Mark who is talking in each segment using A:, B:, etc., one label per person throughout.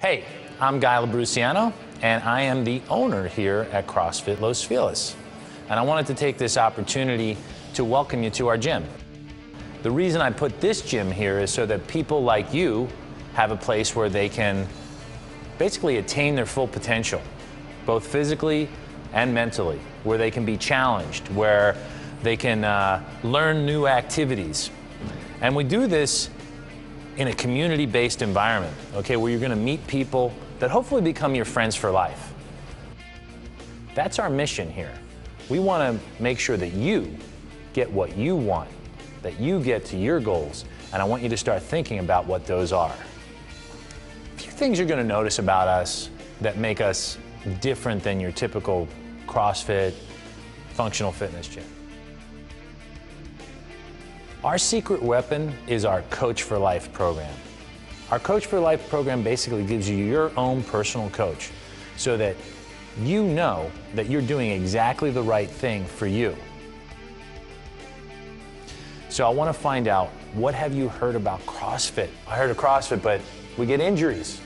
A: Hey, I'm Guy Labruciano, and I am the owner here at CrossFit Los Feliz. And I wanted to take this opportunity to welcome you to our gym. The reason I put this gym here is so that people like you have a place where they can basically attain their full potential, both physically and mentally, where they can be challenged, where they can learn new activities. And we do this in a community-based environment, okay, where you're gonna meet people that hopefully become your friends for life. That's our mission here. We wanna make sure that you get what you want, that you get to your goals, and I want you to start thinking about what those are. A few things you're gonna notice about us that make us different than your typical CrossFit, functional fitness gym. Our secret weapon is our Coach for Life program. Our Coach for Life program basically gives you your own personal coach so that you know that you're doing exactly the right thing for you. So I want to find out, what have you heard about CrossFit? I heard of CrossFit, but we get injuries.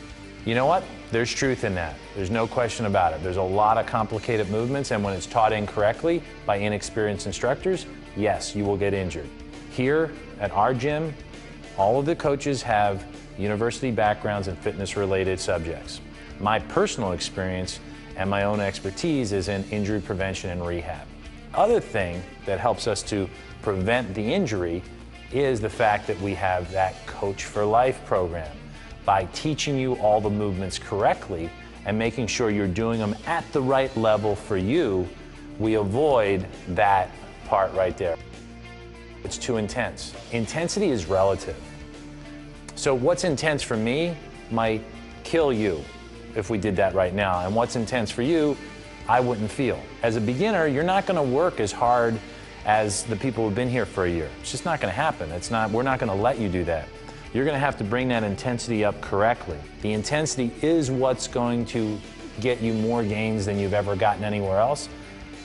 A: You know what? There's truth in that. There's no question about it. There's a lot of complicated movements, and when it's taught incorrectly by inexperienced instructors, yes, you will get injured. Here at our gym, all of the coaches have university backgrounds in fitness-related subjects. My personal experience and my own expertise is in injury prevention and rehab. Other thing that helps us to prevent the injury is the fact that we have that Coach for Life program. By teaching you all the movements correctly and making sure you're doing them at the right level for you, we avoid that part right there. It's too intense. Intensity is relative. So what's intense for me might kill you if we did that right now, and what's intense for you, I wouldn't feel. As a beginner, you're not gonna work as hard as the people who've been here for a year. It's just not gonna happen. We're not gonna let you do that. You're gonna have to bring that intensity up correctly. The intensity is what's going to get you more gains than you've ever gotten anywhere else.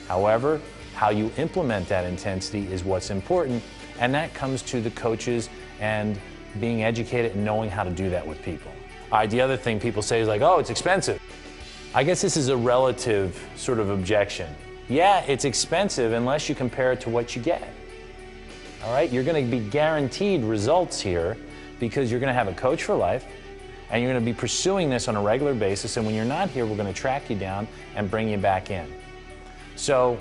A: However, how you implement that intensity is what's important, and that comes to the coaches and being educated and knowing how to do that with people. All right, the other thing people say is like, oh, it's expensive. I guess this is a relative sort of objection. Yeah, it's expensive unless you compare it to what you get. All right, you're gonna be guaranteed results here because you're gonna have a Coach for Life, and you're gonna be pursuing this on a regular basis, and when you're not here, we're gonna track you down and bring you back in. So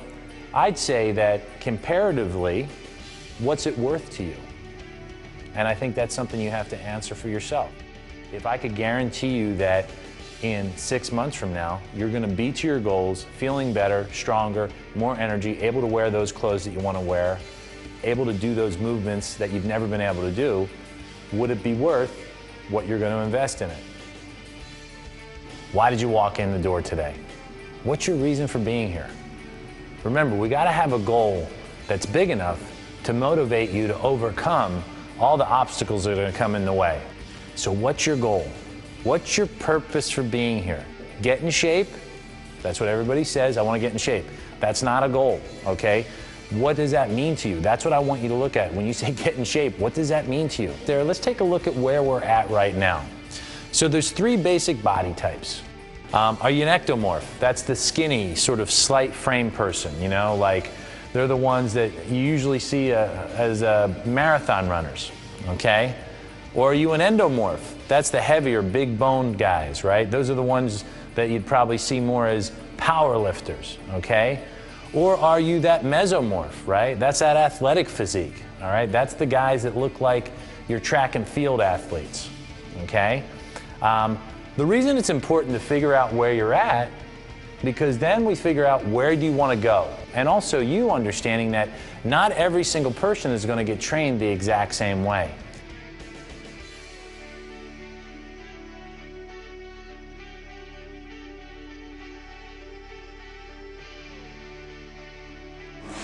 A: I'd say that comparatively, what's it worth to you? And I think that's something you have to answer for yourself. If I could guarantee you that in 6 months from now, you're gonna be to your goals, feeling better, stronger, more energy, able to wear those clothes that you wanna wear, able to do those movements that you've never been able to do, would it be worth what you're gonna invest in it? Why did you walk in the door today? What's your reason for being here? Remember, we gotta have a goal that's big enough to motivate you to overcome all the obstacles that are gonna come in the way. So what's your goal? What's your purpose for being here? Get in shape? That's what everybody says, I wanna get in shape. That's not a goal, okay? What does that mean to you? That's what I want you to look at. When you say get in shape, what does that mean to you? Let's take a look at where we're at right now. So there's 3 basic body types. Are you an ectomorph? That's the skinny, sort of slight frame person, you know, like they're the ones that you usually see as marathon runners, okay? Or are you an endomorph? That's the heavier, big boned guys, right? Those are the ones that you'd probably see more as power lifters, okay? Or are you that mesomorph, right? That's that athletic physique, all right? That's the guys that look like your track and field athletes, okay? The reason it's important to figure out where you're at, because then we figure out where do you want to go. And also you understanding that not every single person is going to get trained the exact same way.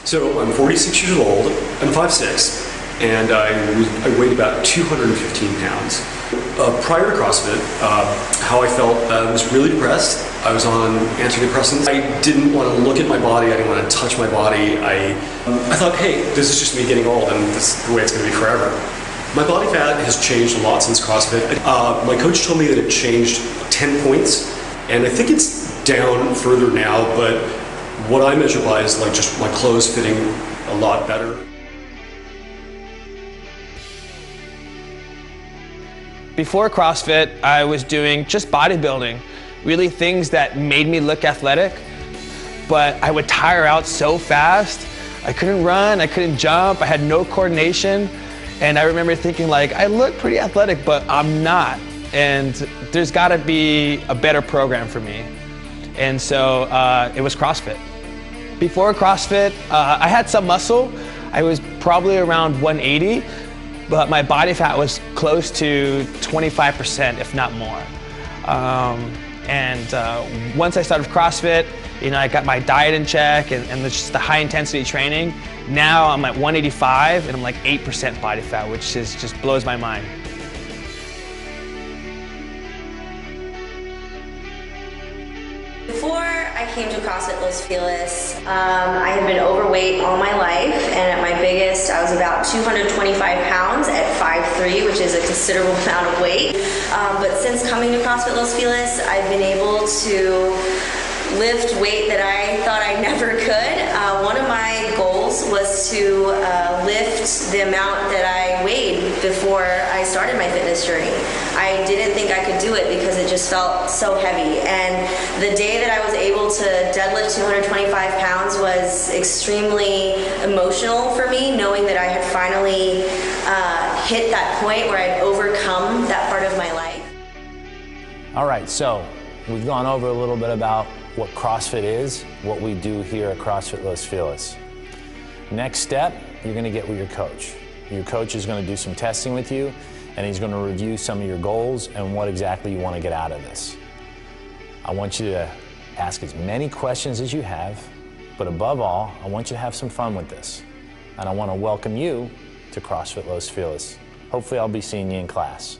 B: So I'm 46 years old, I'm 5'6", and I weighed about 215 pounds. Prior to CrossFit, how I felt, I was really depressed. I was on antidepressants. I didn't want to look at my body. I didn't want to touch my body. I thought, hey, this is just me getting old, and this is the way it's going to be forever. My body fat has changed a lot since CrossFit. My coach told me that it changed 10 points, and I think it's down further now, but what I measure by is like just my clothes fitting a lot better.
C: Before CrossFit, I was doing just bodybuilding, really things that made me look athletic, but I would tire out so fast. I couldn't run, I couldn't jump, I had no coordination, and I remember thinking like, I look pretty athletic, but I'm not, and there's gotta be a better program for me. And so it was CrossFit. Before CrossFit, I had some muscle. I was probably around 180, but my body fat was close to 25%, if not more. Once I started CrossFit, I got my diet in check and just the high intensity training. Now I'm at 185 and I'm like 8% body fat, which just blows my mind.
D: Before I came to CrossFit Los Feliz, I had been overweight all my life, and at my biggest, I was about 225 pounds at 5'3", which is a considerable amount of weight. But since coming to CrossFit Los Feliz, I've been able to lift weight that I thought I never could. One of my goals was to lift the amount that I weighed before I started my fitness journey. I didn't think I could do it because it just felt so heavy. And the day that I was able to deadlift 225 pounds was extremely emotional for me, knowing that I had finally hit that point where I'd overcome that part of my life.
A: All right, so we've gone over a little bit about what CrossFit is, what we do here at CrossFit Los Feliz. Next step, you're gonna get with your coach. Your coach is gonna do some testing with you, and he's gonna review some of your goals and what exactly you wanna get out of this. I want you to ask as many questions as you have, but above all, I want you to have some fun with this. And I wanna welcome you to CrossFit Los Feliz. Hopefully I'll be seeing you in class.